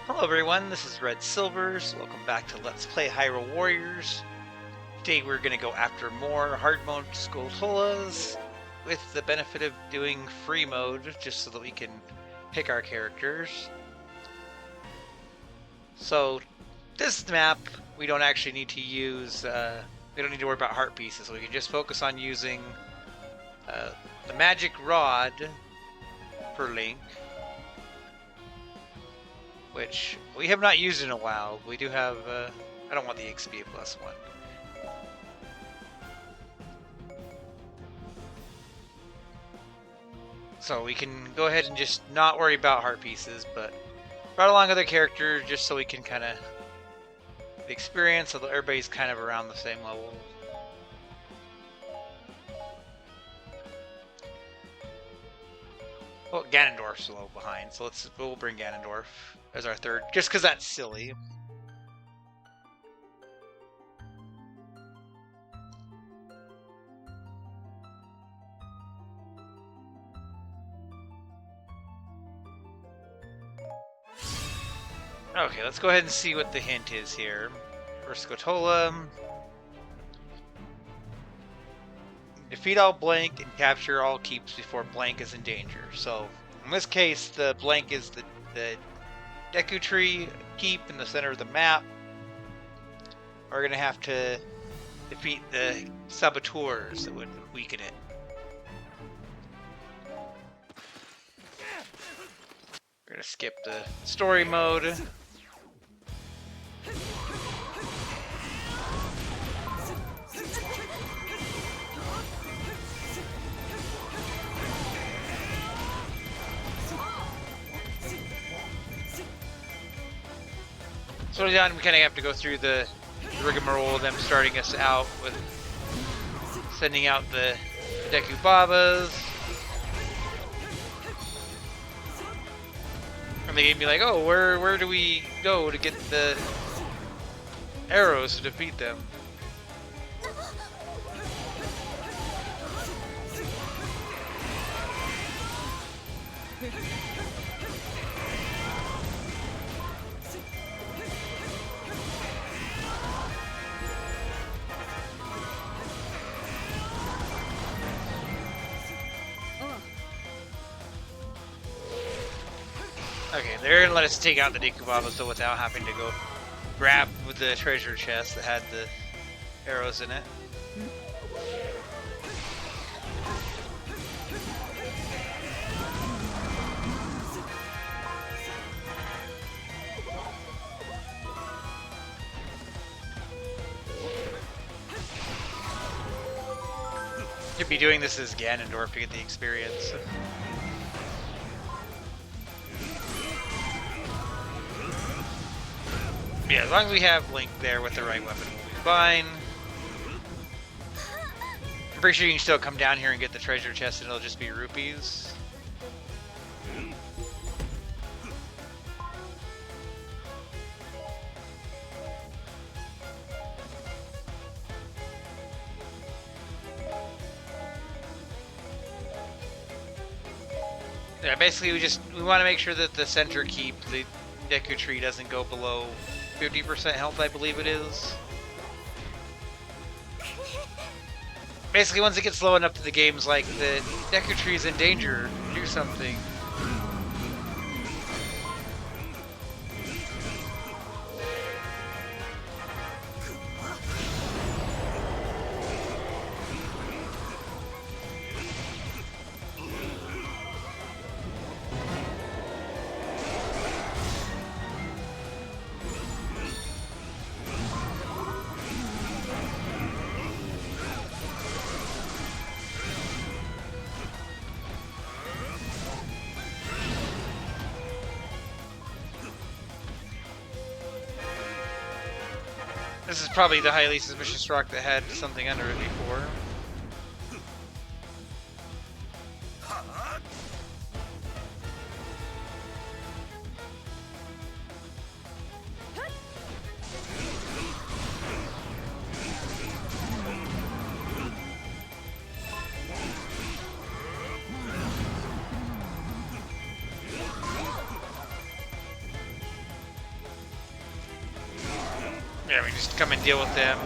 Hello everyone, this is Red Silvers. Welcome back to Let's Play Hyrule Warriors. Today we're going to go after more hard mode Skulltulas with the benefit of doing free mode just so that we can pick our characters. So this map we don't actually need to use, we don't need to worry about heart pieces. We can just focus on using the magic rod for Link, which we have not used in a while. We do have, I don't want the XP plus one. So we can go ahead and just not worry about heart pieces, but brought along other characters just so we can kind of the experience, although everybody's kind of around the same level. Well, Ganondorf's a little behind, so we'll bring Ganondorf as our third, just because that's silly. Okay, let's go ahead and see what the hint is here. For Skulltula, defeat all blank and capture all keeps before blank is in danger. So, in this case, the blank is the Deku Tree keep in the center of the map. We're going to have to defeat the saboteurs that would weaken it. We're going to skip the story mode. So yeah, we kind of have to go through the rigmarole of them starting us out with sending out the Deku Babas. And they can be like, oh, where do we go to get the arrows to defeat them? Okay, they're gonna let us take out the Deku Baba so without having to go grab with the treasure chest that had the arrows in it. Should be doing this as Ganondorf to get the experience. Yeah, as long as we have Link there with the right weapon, we'll be fine. I'm pretty sure you can still come down here and get the treasure chest and it'll just be rupees. Yeah, basically we want to make sure that the center keep, the Deku Tree, doesn't go below 50% health, I believe it is. Basically, once it gets low enough to the game's like, the Deku Tree is in danger, do something. This is probably the highly suspicious rock that had something under it before. Yeah, we just come and deal with them.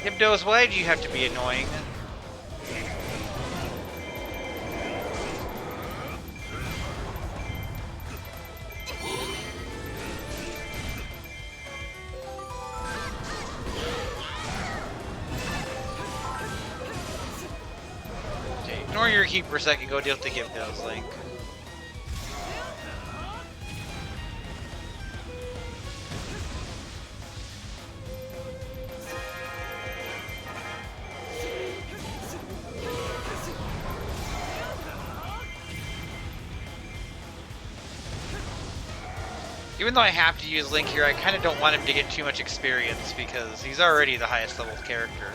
Hipdos, why do you have to be annoying? Okay, ignore your heat for a second, go deal with the Hipdos, Link. Even though I have to use Link here, I kind of don't want him to get too much experience because he's already the highest level character.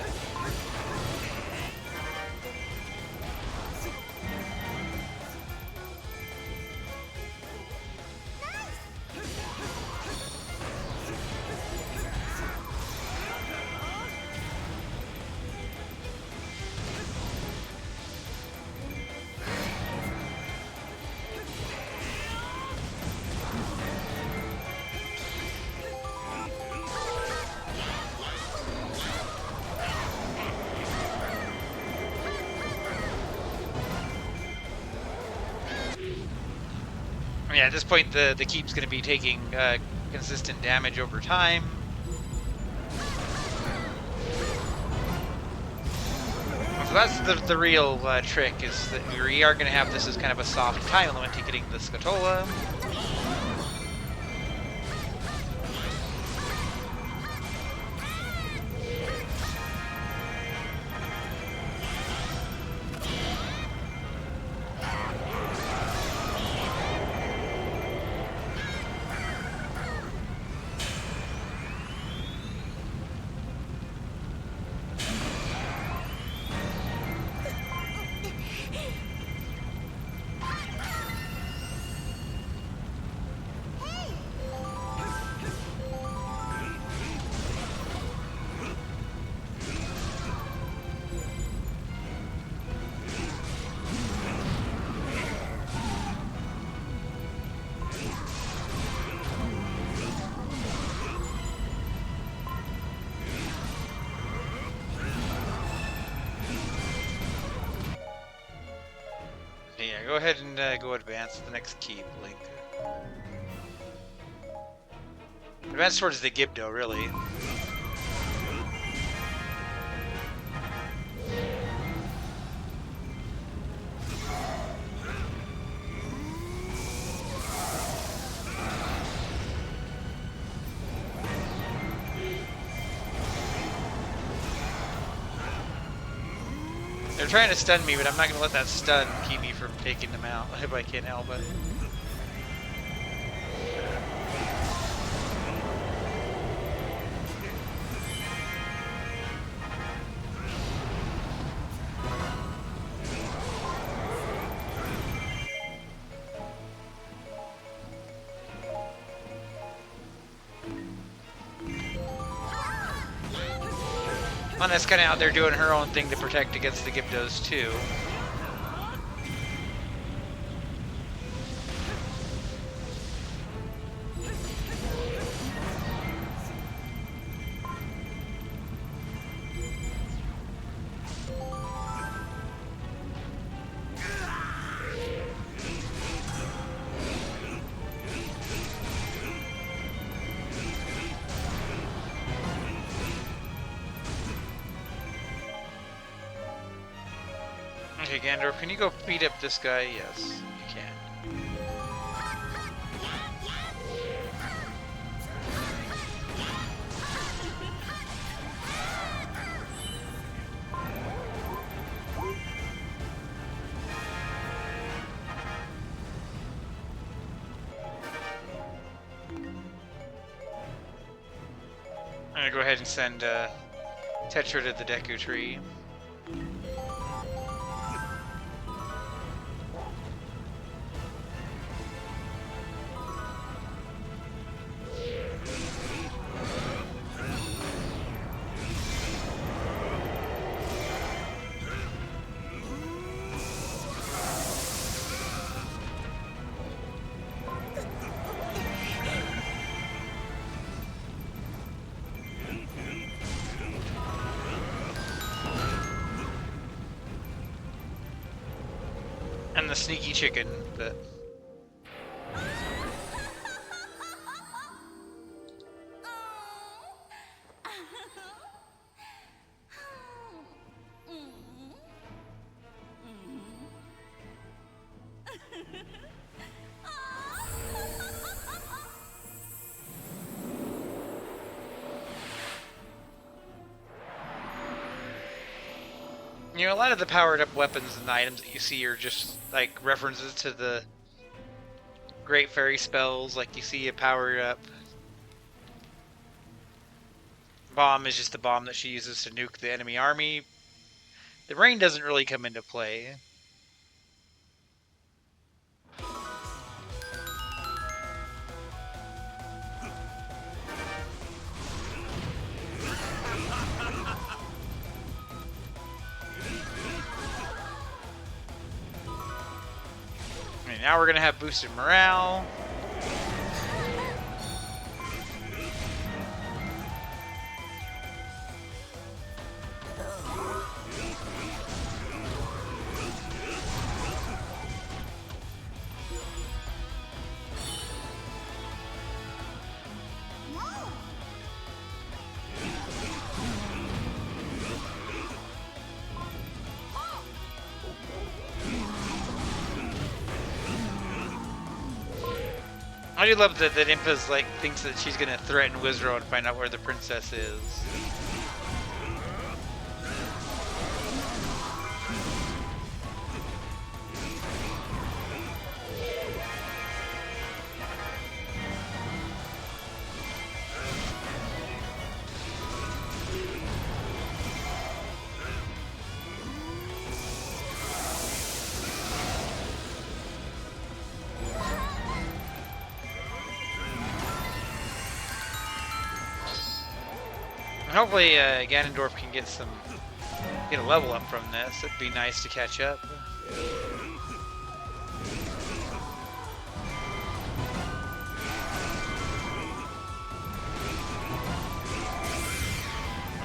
Yeah, at this point the keep's going to be taking consistent damage over time. So that's the real trick, is that we are going to have this as kind of a soft time element to getting the Skulltula. Yeah, go ahead and go advance to the next keep, Link. Advance towards the Gibdo, really. They're trying to stun me, but I'm not going to let that stun keep me from taking them out if I can't help it. Mana's kind of out there doing her own thing to protect against the Gibdos too. Okay, Gandalf, can you go beat up this guy? Yes, you can. I'm gonna go ahead and send Tetra to the Deku Tree. sneaky chicken, but... You know, a lot of the powered-up weapons and items that you see are just, like, references to the Great Fairy spells. Like, you see a powered-up bomb is just the bomb that she uses to nuke the enemy army. The rain doesn't really come into play. Okay, now we're going to have boosted morale. I do love that Impa's like thinks that she's gonna threaten Wizrow and find out where the princess is. Hopefully Ganondorf can get a level up from this. It'd be nice to catch up.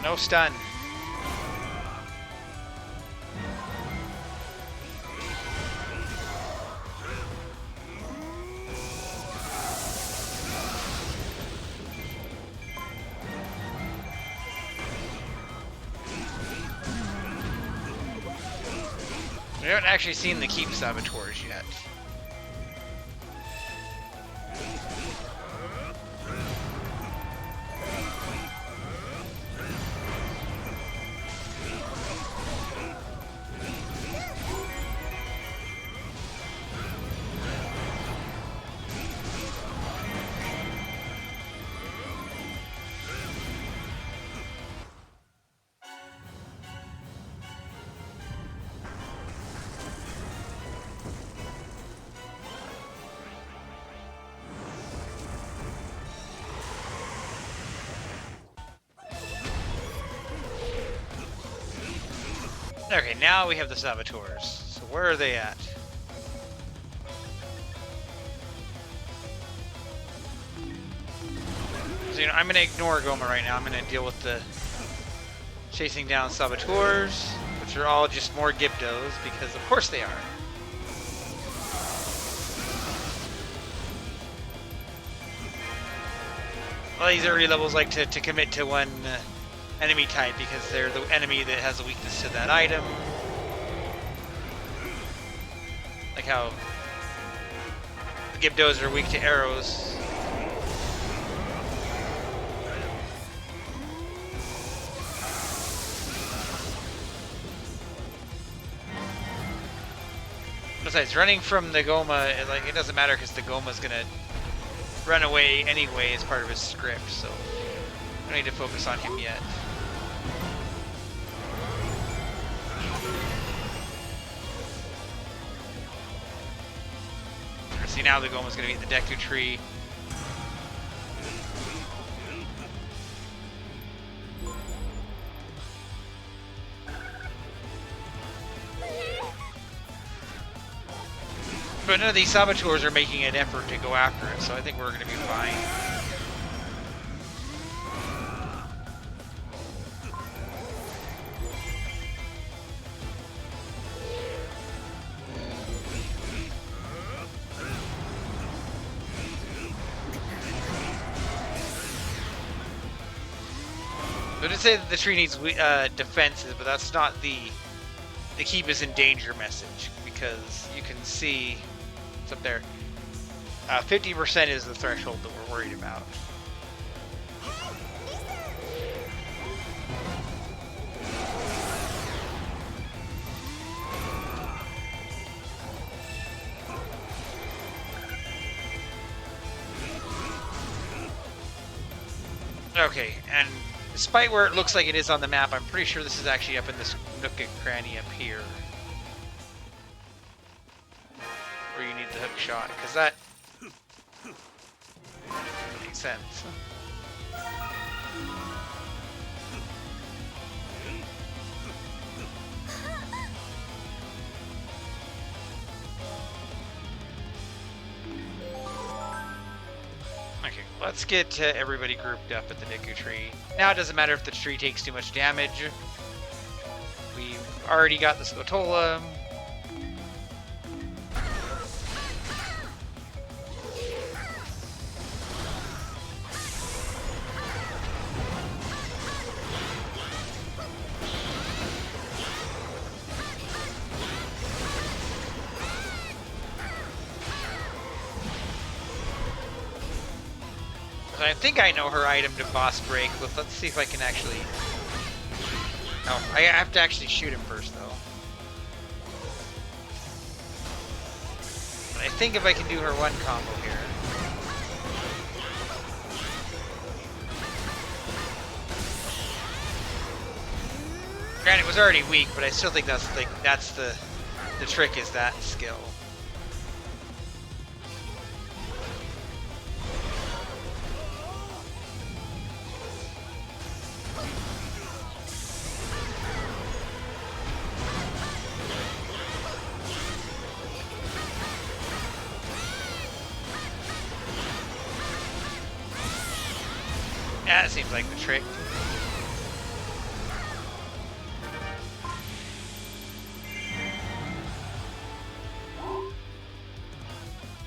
No stun. We haven't actually seen the keep saboteurs yet. Okay, now we have the saboteurs. So where are they at? So, you know, I'm going to ignore Goma right now. I'm going to deal with the chasing down saboteurs, which are all just more Gyptos, because of course they are. Well, these early levels like to commit to one enemy type because they're the enemy that has a weakness to that item. Like how the Gyptos are weak to arrows. Besides, running from the Goma, it doesn't matter because the Goma's gonna run away anyway as part of his script, so I don't need to focus on him yet. See, now the Goma's gonna be in the Deku Tree. But none of these saboteurs are making an effort to go after it, so I think we're gonna be fine. gonna say that the tree needs defenses, but that's not the keep is in danger message, because you can see it's up there. 50% is the threshold that we're worried about. Okay, and despite where it looks like it is on the map, I'm pretty sure this is actually up in this nook and cranny up here, where you need the hook shot, because that makes sense. Okay, let's get everybody grouped up at the Deku tree. Now it doesn't matter if the tree takes too much damage. We've already got the Skulltula. I think I know her item to boss break, but let's see if I can actually... Oh, I have to actually shoot him first, though. But I think if I can do her one combo here... Granted, it was already weak, but I still think that's the trick, is that skill. That seems like the trick.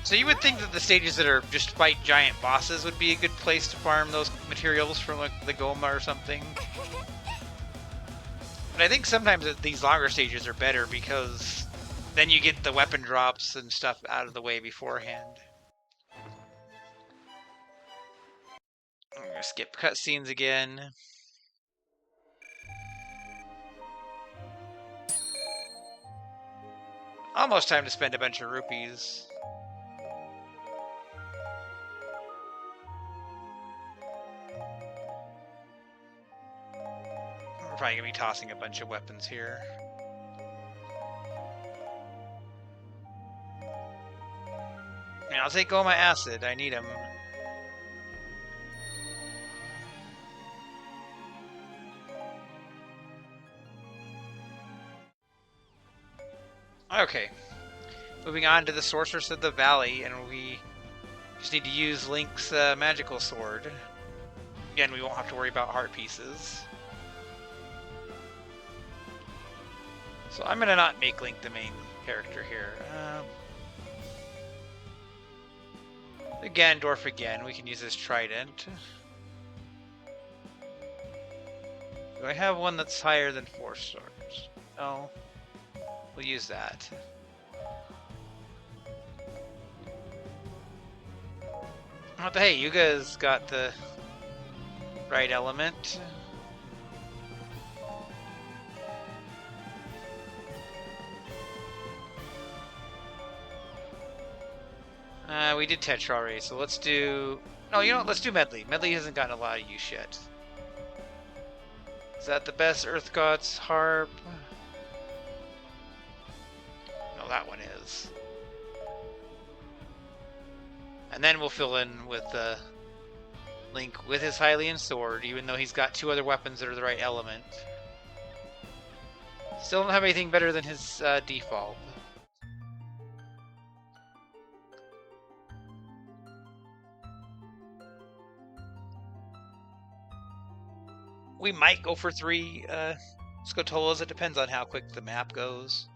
So you would think that the stages that are just fight giant bosses would be a good place to farm those materials from like the Goma or something. But I think sometimes these longer stages are better, because then you get the weapon drops and stuff out of the way beforehand. I'm gonna skip cutscenes again. Almost time to spend a bunch of rupees. We're probably gonna be tossing a bunch of weapons here. And I'll take all my acid, I need them. Okay, moving on to the Sorceress of the Valley, and we just need to use Link's magical sword. Again, we won't have to worry about heart pieces. So I'm gonna not make Link the main character here. Ganondorf again, we can use this trident. Do I have one that's higher than 4 stars? No. We'll use that. What the hey, you guys got the right element. We did Tetra already, so let's do... No, you know what? Let's do Medley. Medley hasn't gotten a lot of use yet. Is that the best Earth God's harp? No, that one is. And then we'll fill in with Link with his Hylian sword, even though he's got 2 other weapons that are the right element. Still don't have anything better than his default. We might go for 3 Skulltulas. It depends on how quick the map goes.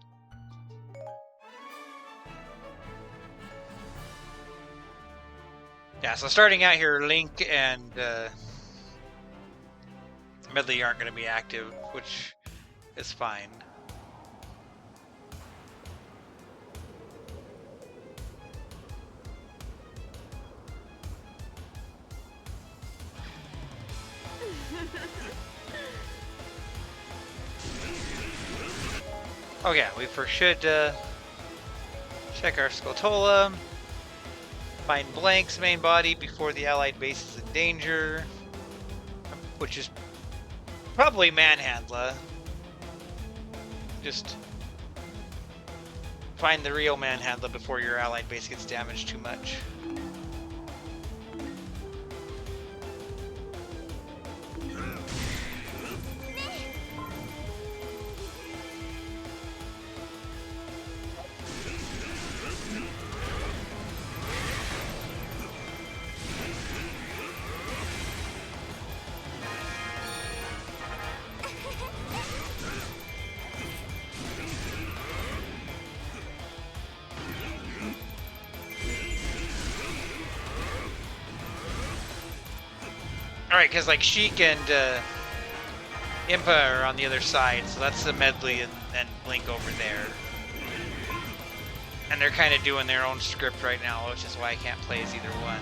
Yeah, so starting out here, Link and Medley aren't going to be active, which is fine. Oh yeah, we first should check our Skulltula, find Blank's main body before the allied base is in danger, which is probably Manhandla. Just find the real Manhandla before your allied base gets damaged too much. Alright, because like Sheik and Impa are on the other side, so that's the Medley and Link over there. And they're kind of doing their own script right now, which is why I can't play as either one.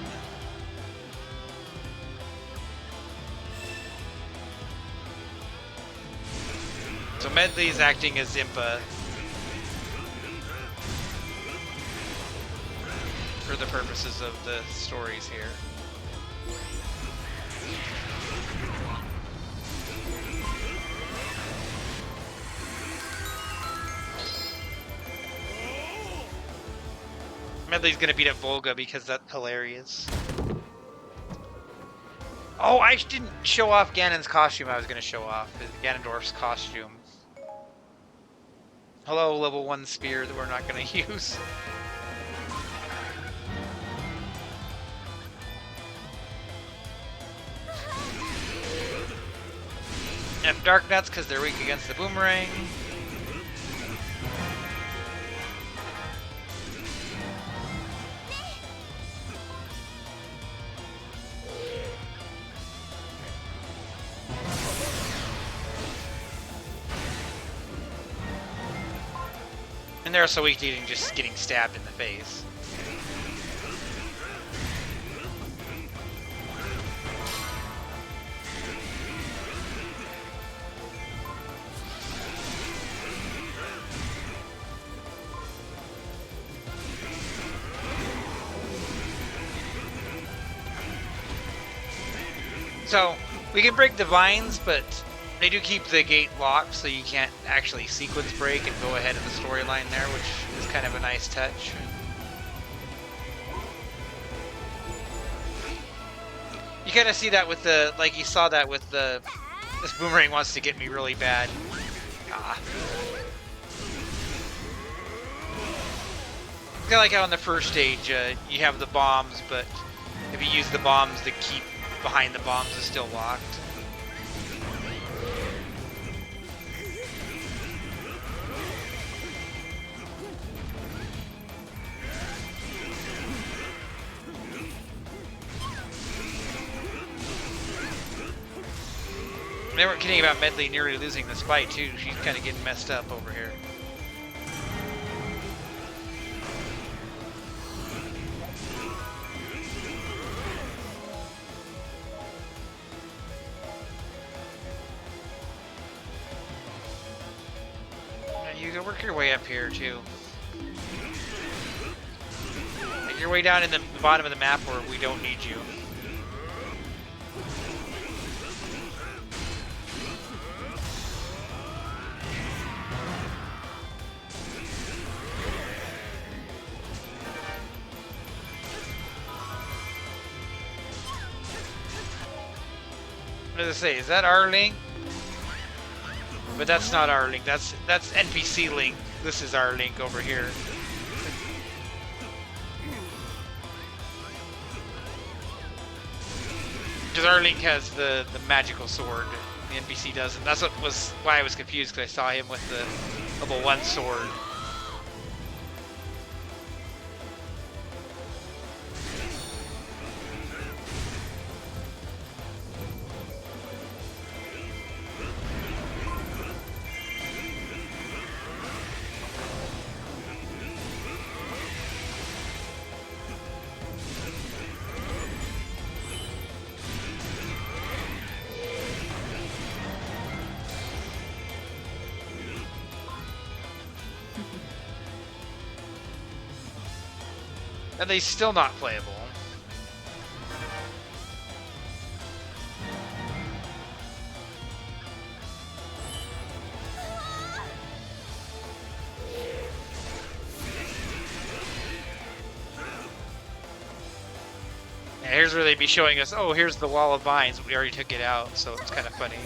So Medley's acting as Impa for the purposes of the stories here. Medley's gonna beat up Volga because that's hilarious. Oh, I didn't show off Ganon's costume I was gonna show off. Ganondorf's costume. Hello, level 1 spear that we're not gonna use. And Dark Nuts because they're weak against the boomerang. And they're also weak to just getting stabbed in the face. So, we can break the vines, but they do keep the gate locked, so you can't actually sequence break and go ahead of the storyline there, which is kind of a nice touch. You kind of see that with the, like you saw that with the, this boomerang wants to get me really bad. Ah. Kind of like how in the first stage, you have the bombs, but if you use the bombs, the keep behind the bombs is still locked. They weren't kidding about Medley nearly losing this fight too. She's kind of getting messed up over here. You can work your way up here too. Make your way down in the bottom of the map where we don't need you. What does it say? Is that our Link? But that's not our Link. That's NPC Link. This is our Link over here. Because our Link has the magical sword. The NPC doesn't. That's what was why I was confused, because I saw him with the level 1 sword. And they're still not playable. Yeah, here's where they'd be showing us, oh, here's the wall of vines. We already took it out, so it's kind of funny.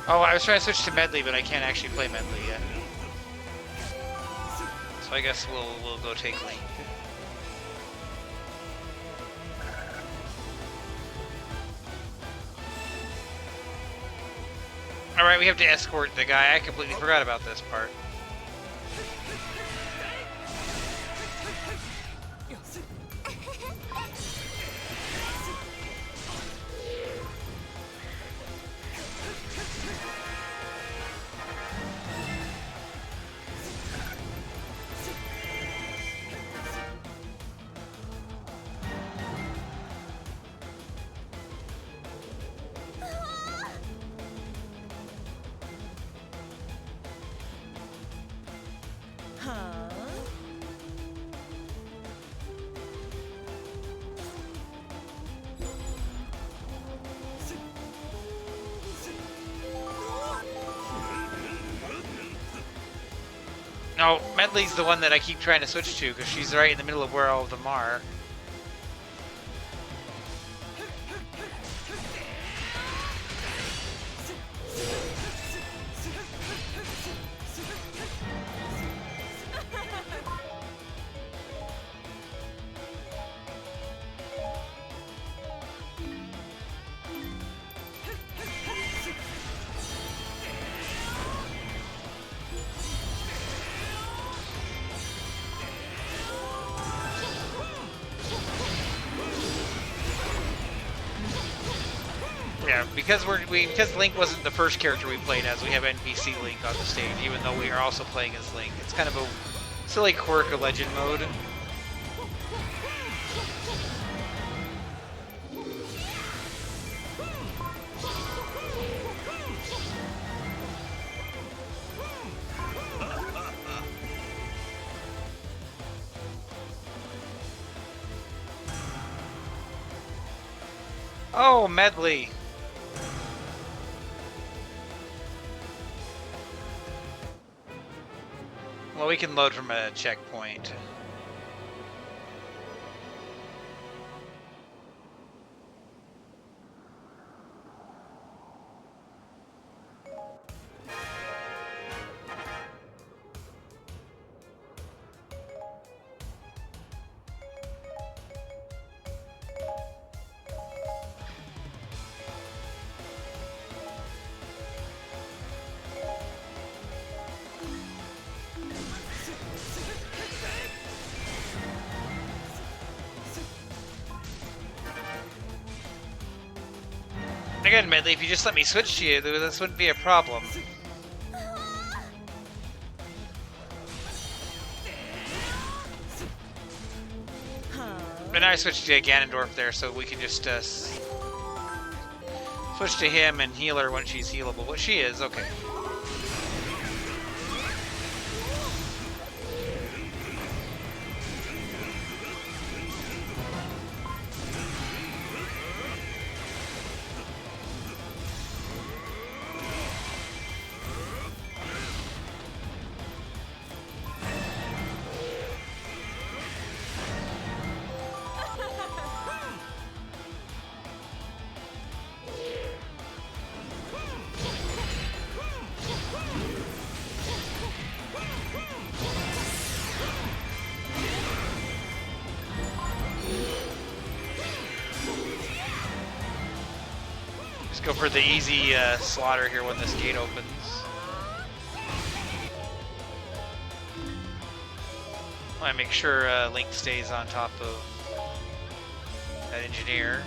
Oh, I was trying to switch to Medley, but I can't actually play Medley yet. So I guess we'll go take Link. Alright, we have to escort the guy. I completely forgot about this part. No, Medley's the one that I keep trying to switch to because she's right in the middle of where all of them are. Yeah, because Link wasn't the first character we played as, we have NPC Link on the stage, even though we are also playing as Link. It's kind of a silly quirk of Legend mode. Oh, Medley! Well, we can load from a checkpoint. Again, Medley, if you just let me switch to you, this wouldn't be a problem. But now I switched to Ganondorf there, so we can just switch to him and heal her when she's healable. What she is, okay. Go for the easy slaughter here when this gate opens. I make sure Link stays on top of that engineer.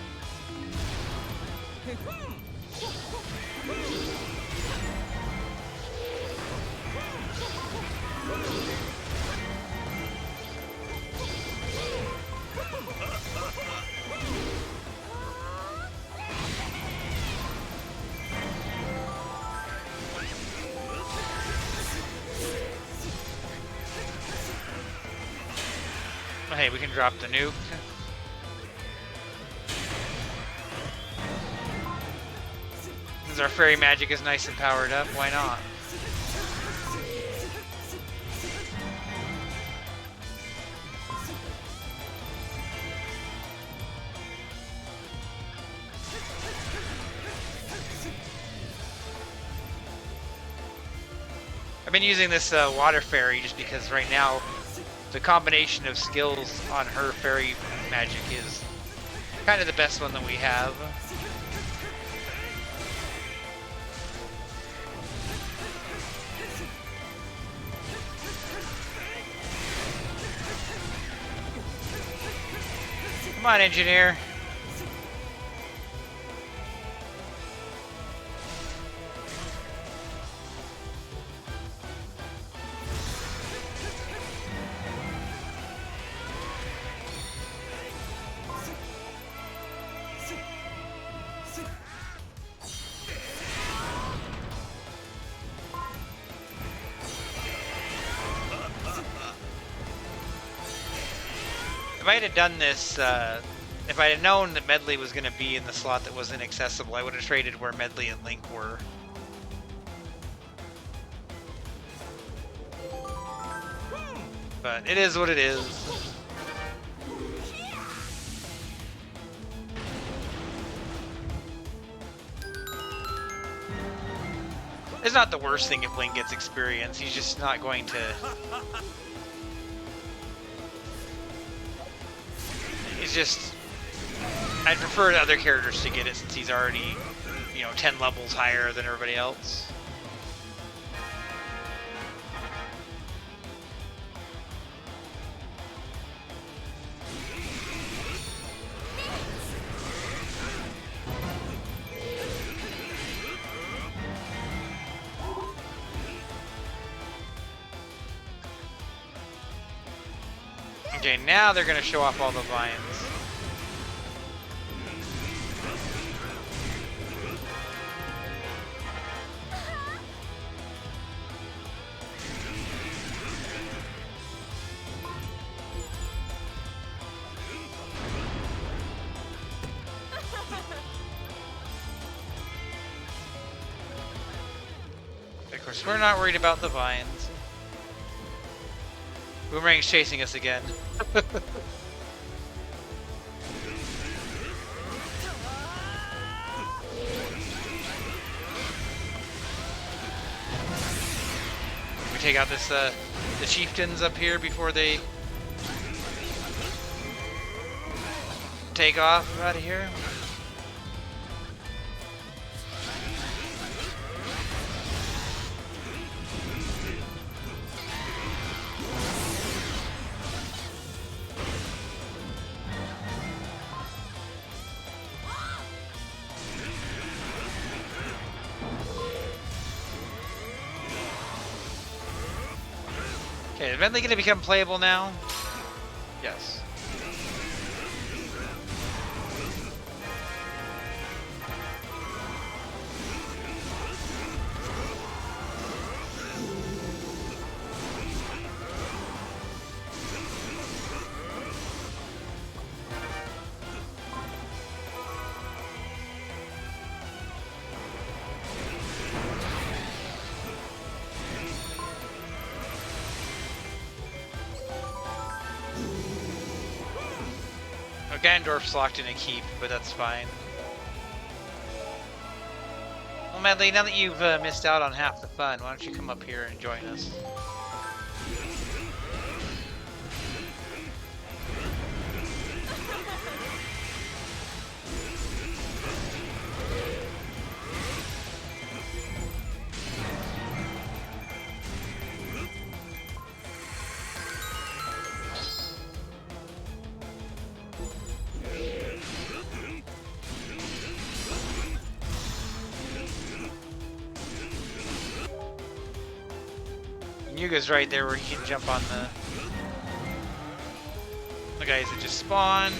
Hey, we can drop the nuke. Since our fairy magic is nice and powered up, why not? I've been using this water fairy just because right now the combination of skills on her fairy magic is kind of the best one that we have. Come on, engineer. If I had done this, if I had known that Medley was going to be in the slot that was inaccessible, I would have traded where Medley and Link were. But it is what it is. It's not the worst thing if Link gets experience, he's just not going to... It's just, I'd prefer other characters to get it since he's already, 10 levels higher than everybody else. Okay, now they're going to show off all the vines. Of course, we're not worried about the vines. Boomerang's chasing us again. We take out this the chieftains up here before they take off out of here. Okay, is Medley going to become playable now? Yes. Ganondorf's locked in a keep, but that's fine. Well, Medley, now that you've missed out on half the fun, why don't you come up here and join us? Yuga's right there where he can jump on the guys that just spawned.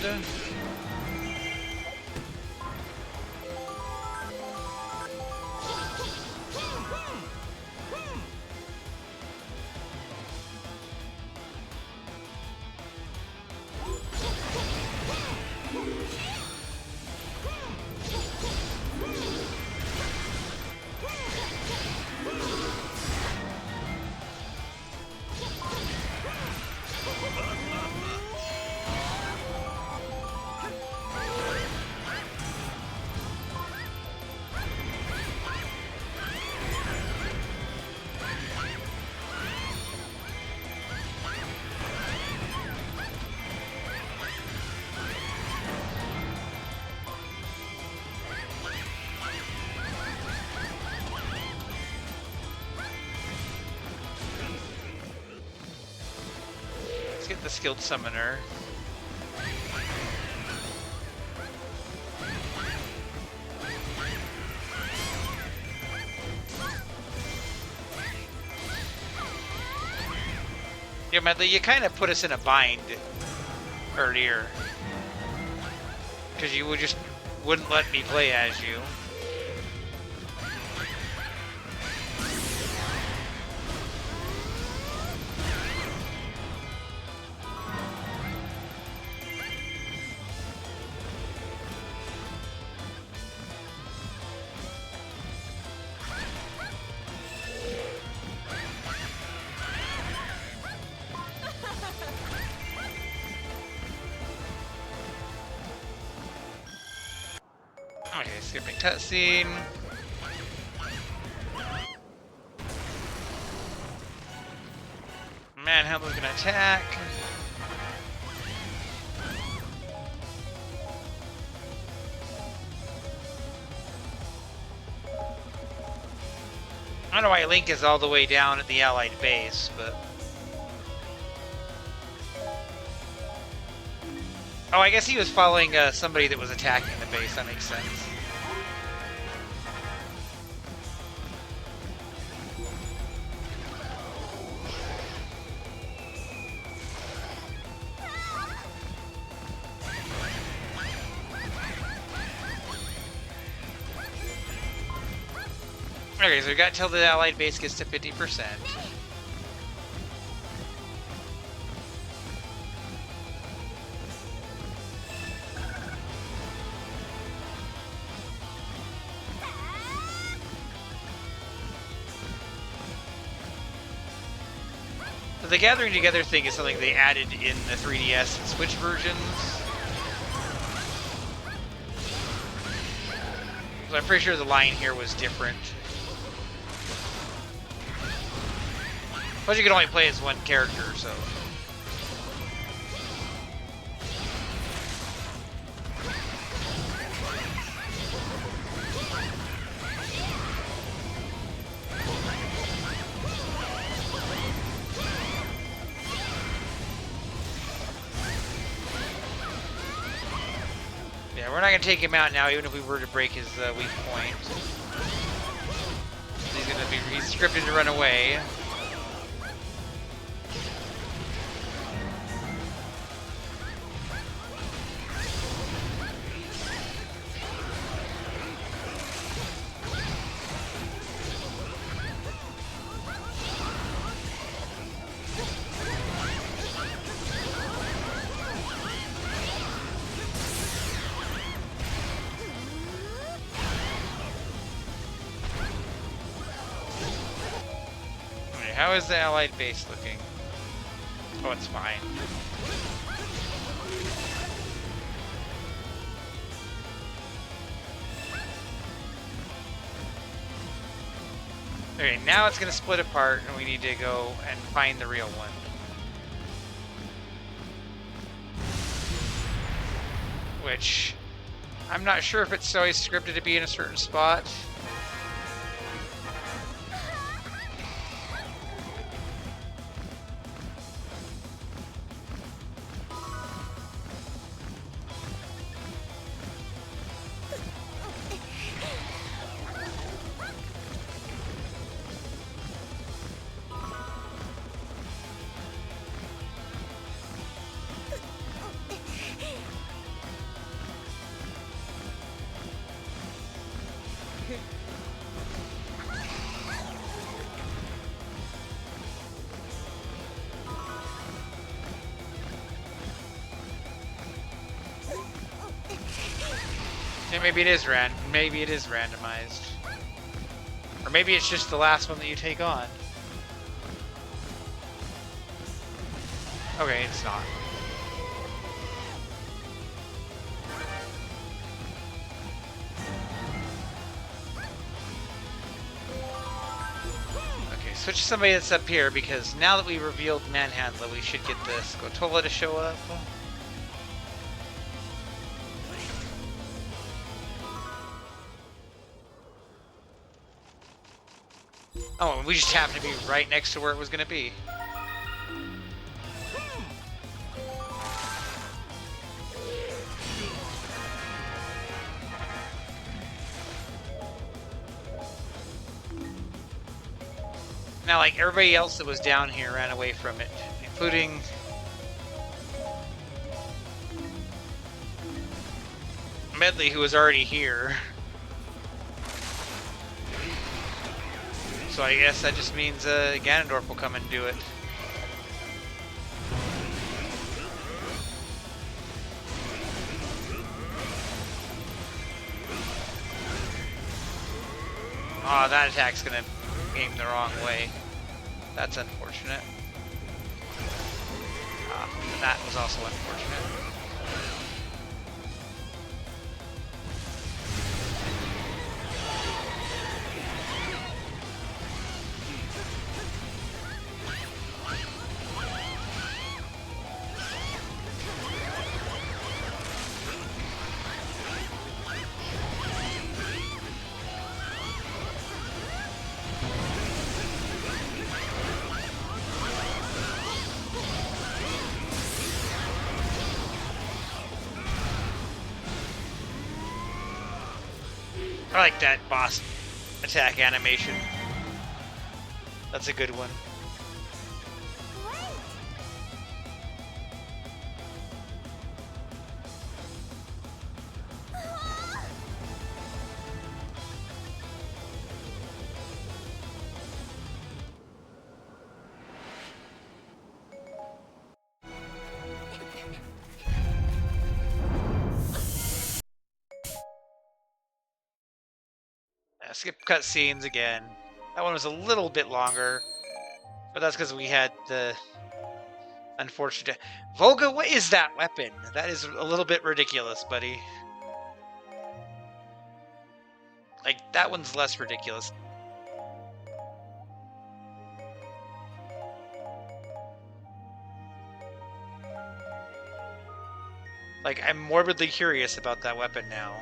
get the skilled summoner. Yeah, Medley, you kind of put us in a bind earlier. Because you wouldn't let me play as you. Okay, skipping cutscene. Manhandler's gonna attack. I don't know why Link is all the way down at the Allied base, but... Oh, I guess he was following somebody that was attacking the base. That makes sense. Okay, so we got till the Allied base gets to 50%. The gathering together thing is something they added in the 3DS and Switch versions. So I'm pretty sure the line here was different. Plus you can only play as one character, so... Yeah, we're not going to take him out now, even if we were to break his weak point. He's scripted to run away. How is the Allied base looking? Oh, it's fine. Okay, now it's going to split apart and we need to go and find the real one. Which, I'm not sure if it's always scripted to be in a certain spot. Yeah, maybe it is randomized. Or maybe it's just the last one that you take on. Okay, it's not. Okay, switch to somebody that's up here, because now that we revealed Manhandler, we should get the Skulltula to show up. Oh, and we just happened to be right next to where it was going to be. Now, like, everybody else that was down here ran away from it, including Medley, who was already here. So I guess that just means Ganondorf will come and do it. Oh, that attack's gonna aim the wrong way. That's unfortunate. And that was also unfortunate. I like that boss attack animation. That's a good one. Skip cutscenes again. That one was a little bit longer, but that's because we had the unfortunate... Volga, what is that weapon? That is a little bit ridiculous, buddy. Like, that one's less ridiculous. Like, I'm morbidly curious about that weapon now.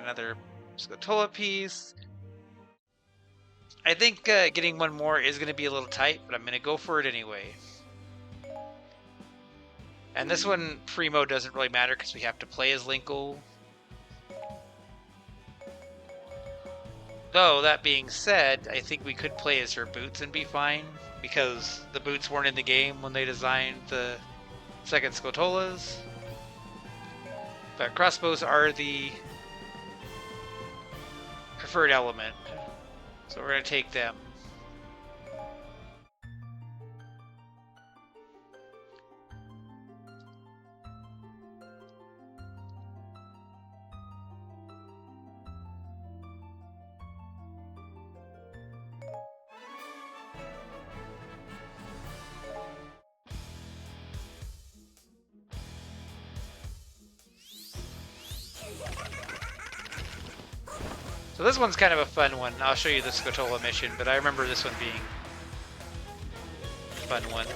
Another Skulltula piece. I think getting one more is going to be a little tight, but I'm going to go for it anyway. And this one, free mode doesn't really matter because we have to play as Linkle. Though, that being said, I think we could play as her boots and be fine, because the boots weren't in the game when they designed the second Skulltulas. But crossbows are the preferred element, so we're going to take them. So this one's kind of a fun one. I'll show you the Skulltula mission, but I remember this one being a fun one.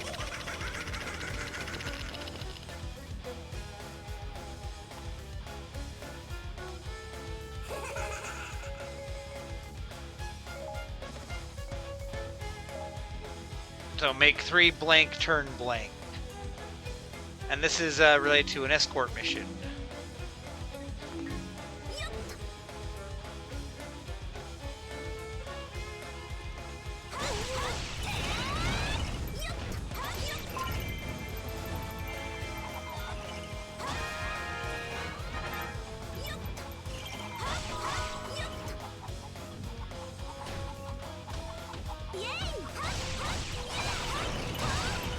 So make 3 blank, turn blank. And this is related to an escort mission.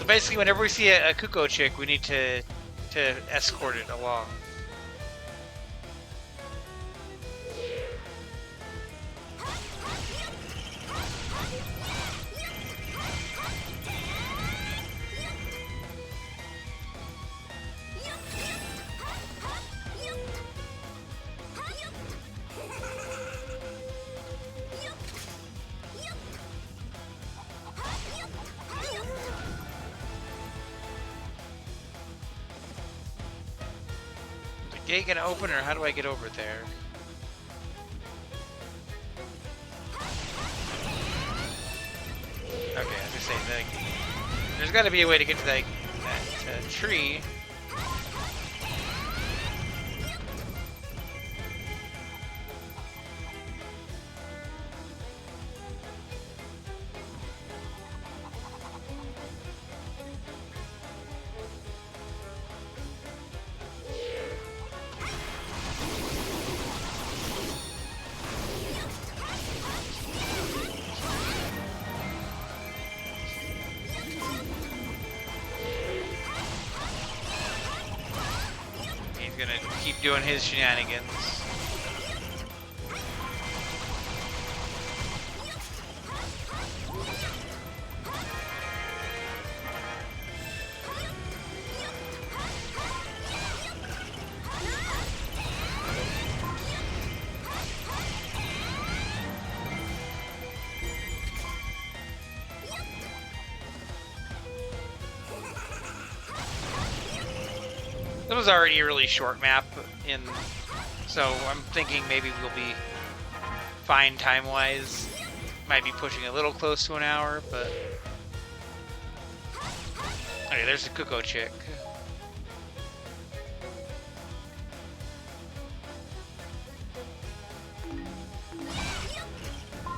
Basically, whenever we see a Kuko chick, we need to escort it along. Gate gonna open, or how do I get over there? say, there's got to be a way to get to that tree. Gonna keep doing his shenanigans. That was already a really short map, so I'm thinking maybe we'll be fine time-wise. Might be pushing a little close to an hour, but... Okay, there's the Cuckoo chick.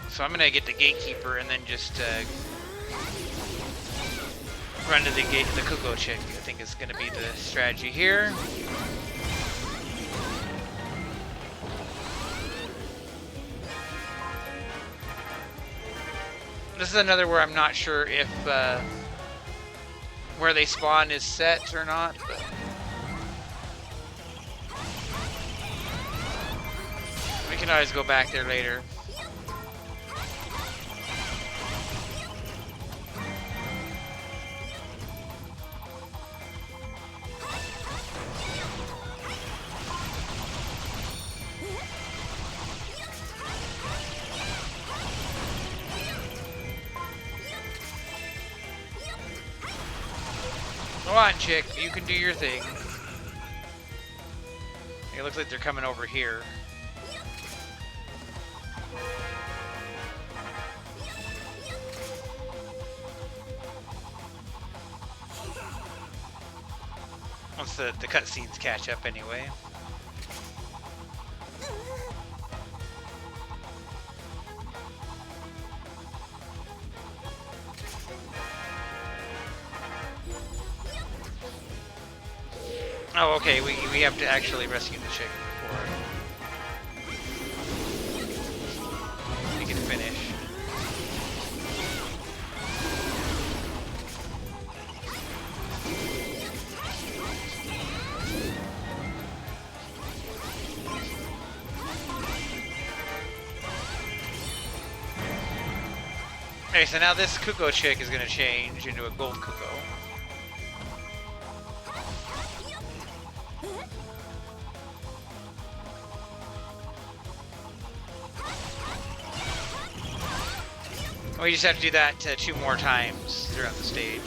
So I'm gonna get the gatekeeper and then just run to the gate, the Cuckoo chick. I think is gonna be the strategy here. This is another where I'm not sure if where they spawn is set or not, but we can always go back there later. Come on, chick, you can do your thing. It looks like they're coming over here. Once the cutscenes catch up anyway. Oh, okay, we have to actually rescue the chick before we can finish. Okay, so now this Cuckoo chick is going to change into a gold Cuckoo. We just have to do that 2 more times throughout the stage.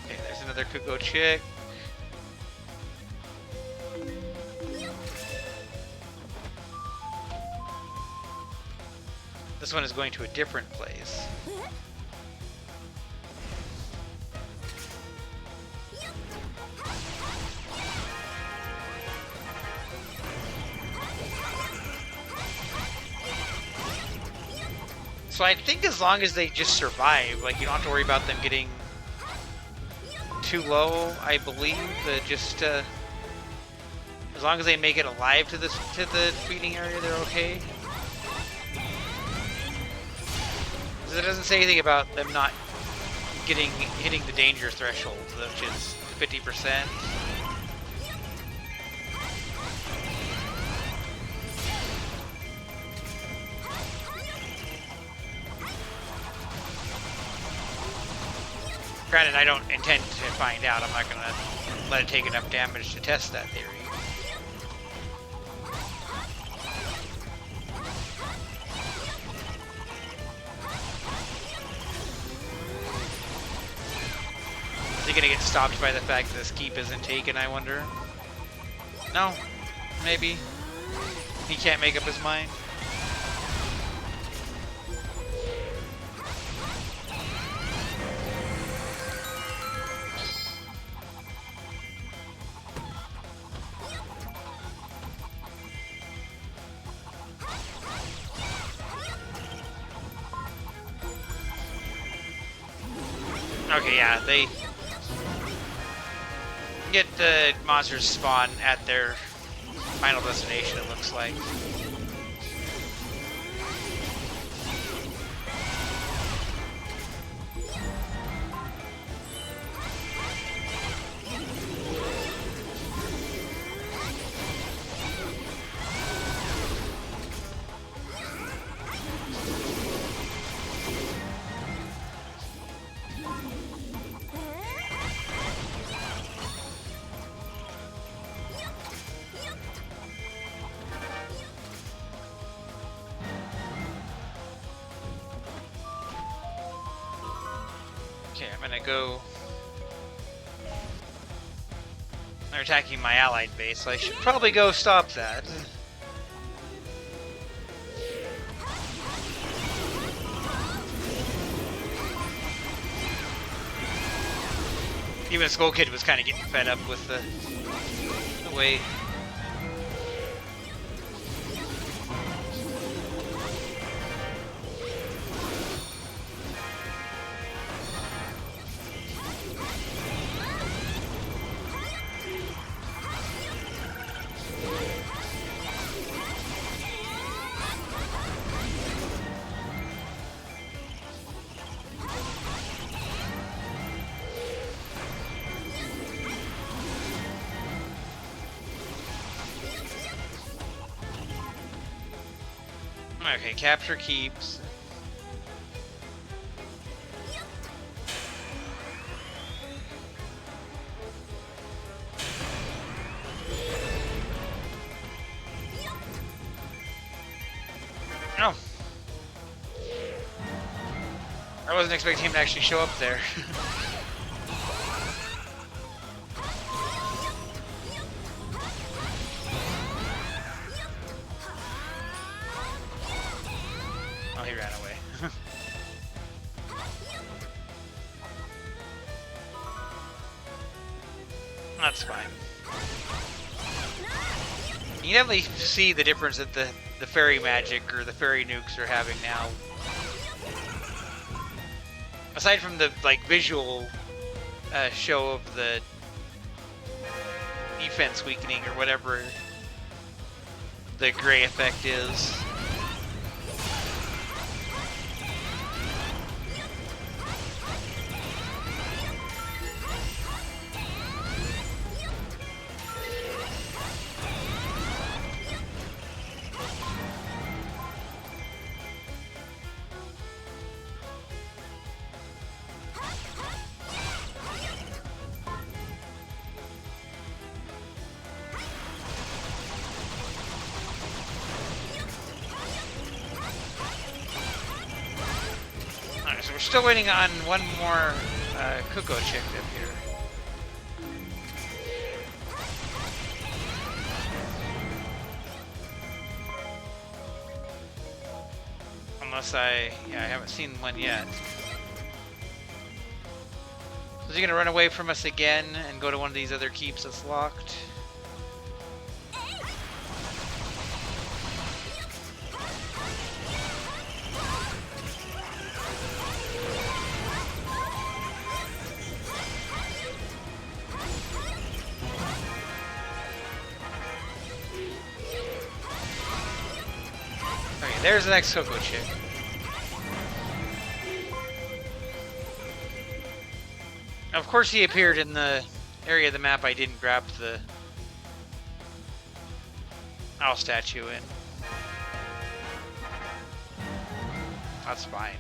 Okay, there's another Cuckoo chick. This one is going to a different place. So I think as long as they just survive, like you don't have to worry about them getting too low, I believe. Just as long as they make it alive to the feeding area, they're okay. It doesn't say anything about them not hitting the danger threshold, which is 50%. Granted, I don't intend to find out. I'm not going to let it take enough damage to test that theory. gonna get stopped by the fact that this keep isn't taken, I wonder? No? Maybe? He can't make up his mind? Okay, yeah, they get the monsters spawn at their final destination, it looks like. Okay, I'm gonna go... They're attacking my allied base, so I should probably go stop that. Even Skull Kid was kind of getting fed up with the way... Okay, capture keeps. Oh. I wasn't expecting him to actually show up there. Oh, he ran away. That's fine. You can definitely see the difference that the fairy magic or the fairy nukes are having now. Aside from the like visual show of the defense weakening or whatever the gray effect is. So we're still waiting on one more Cuckoo chick up here. Unless I haven't seen one yet. So is he gonna run away from us again and go to one of these other keeps that's locked? There's the next Cocoa chick. Of course he appeared in the area of the map I didn't grab the owl statue in. That's fine.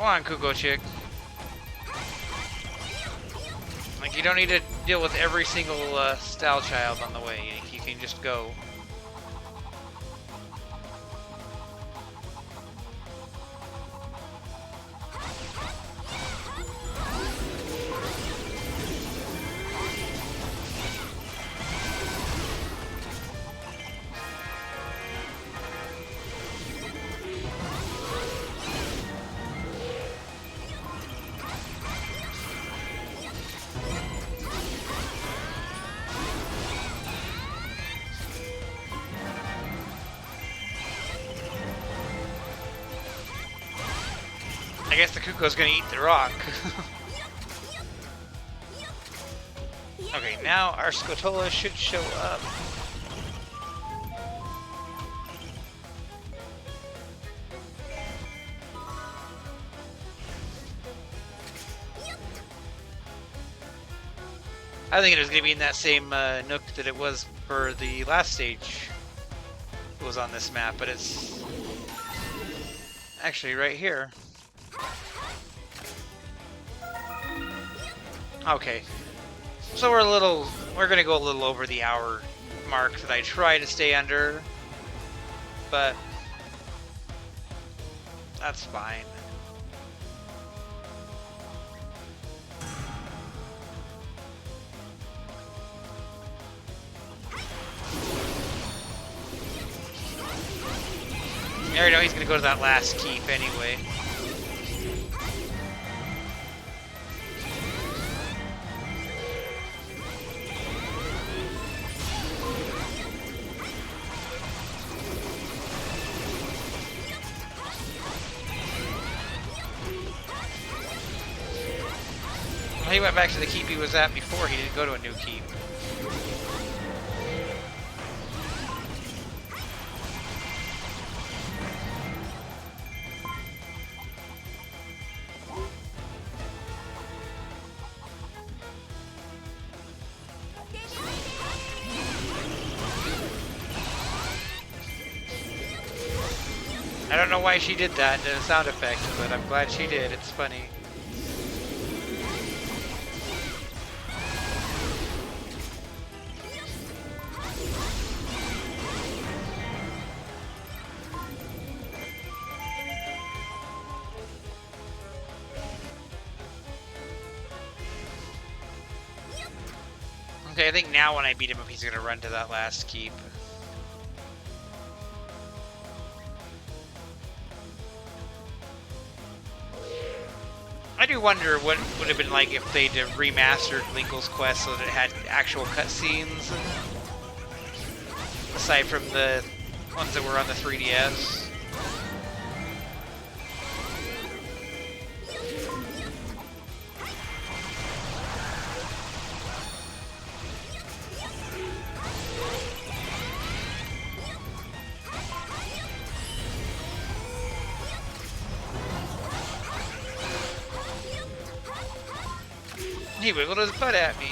on, Kuko chick. Like, you don't need to deal with every single style child on the way. You can just go. I guess the Kuko's gonna eat the rock. Okay, now our Skulltulas should show up. I think it was gonna be in that same nook that it was for the last stage. It was on this map, but it's actually right here. Okay, so we're gonna go a little over the hour mark that I try to stay under, but that's fine. I already know he's gonna go to that last keep anyway. He went back to the keep he was at before. He didn't go to a new keep. I don't know why she did that in a sound effect, but I'm glad she did. It's funny. Okay, I think now when I beat him up, he's gonna run to that last keep. I do wonder what it would have been like if they'd remastered Linkle's Quest so that it had actual cutscenes, aside from the ones that were on the 3DS. He wiggled his butt at me.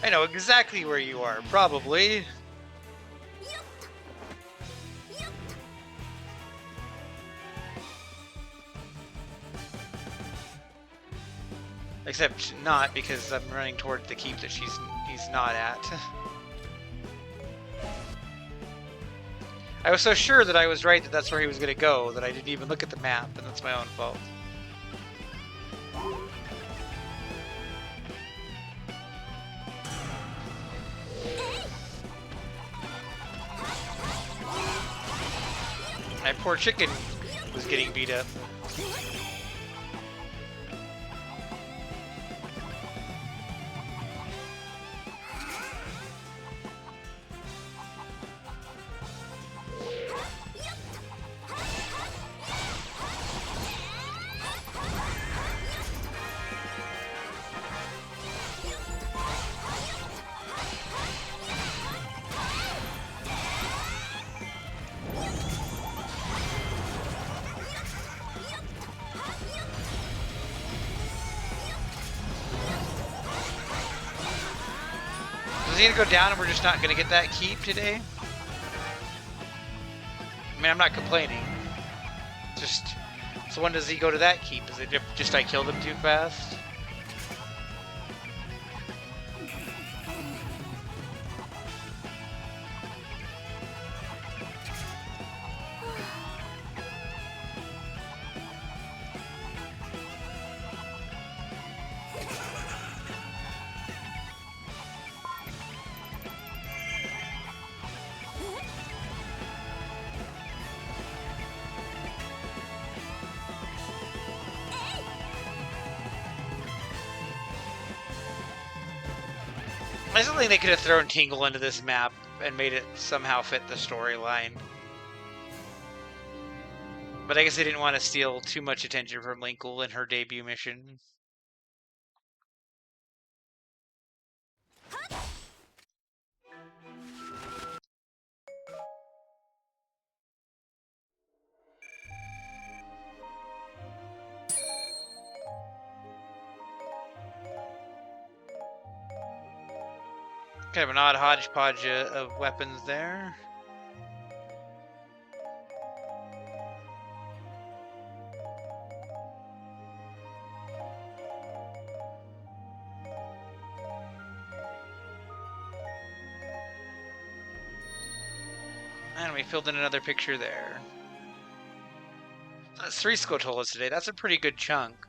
I know exactly where you are, probably. Except not, because I'm running toward the keep that he's not at. I was so sure that I was right that that's where he was going to go that I didn't even look at the map, and that's my own fault. My poor chicken was getting beat up. is he gonna go down and we're just not gonna get that keep today? I mean, I'm not complaining. Just, so when does he go to that keep? Is it just I killed him too fast? I still think they could have thrown Tingle into this map and made it somehow fit the storyline. But I guess they didn't want to steal too much attention from Linkle in her debut mission. Kind of an odd hodgepodge of weapons there. And we filled in another picture there. That's 3 Skulltulas today. That's a pretty good chunk.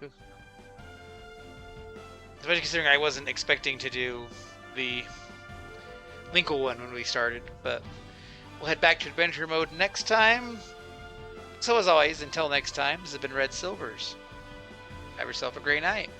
Especially considering I wasn't expecting to do the Linkle one when we started. But we'll head back to adventure mode next time. So as always, until next time, this has been Red Silvers. Have yourself a great night.